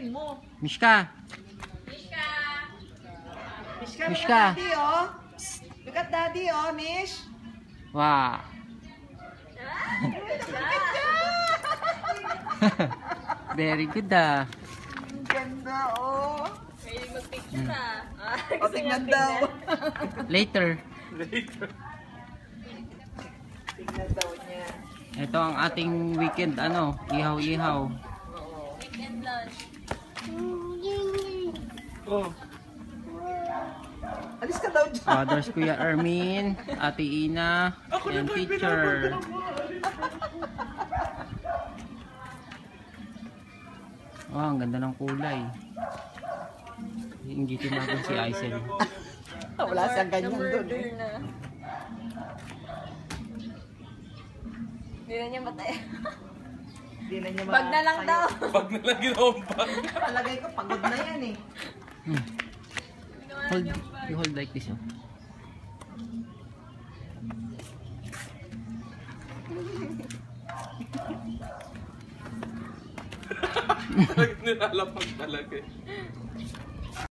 Kunin mo. Mishka! Mishka, Mishka. look at daddy, oh. Look at daddy, oh, Mish. Wow! Very good ah. Ang ganda, oh. May mag-picture ah. O, tingnan daw. Later. Tingnan daw niya. Ito ang ating weekend ano, ihaw-ihaw. Weekend lunch. Oh. Alis ka daw dyan. Fathers Kuya Ermin, Ate Ina, and teacher. Oh, ang ganda ng kulay. Inggitin natin si Aisel. Wala siyang ganyan doon. Na. Hindi na niya matay. Hindi na niya Bag na lang daw. Pag nalang ginawang bag. Palagay ko, pagod na yan eh. Hold, you hold like this. Oh. Nilalapag talaga eh.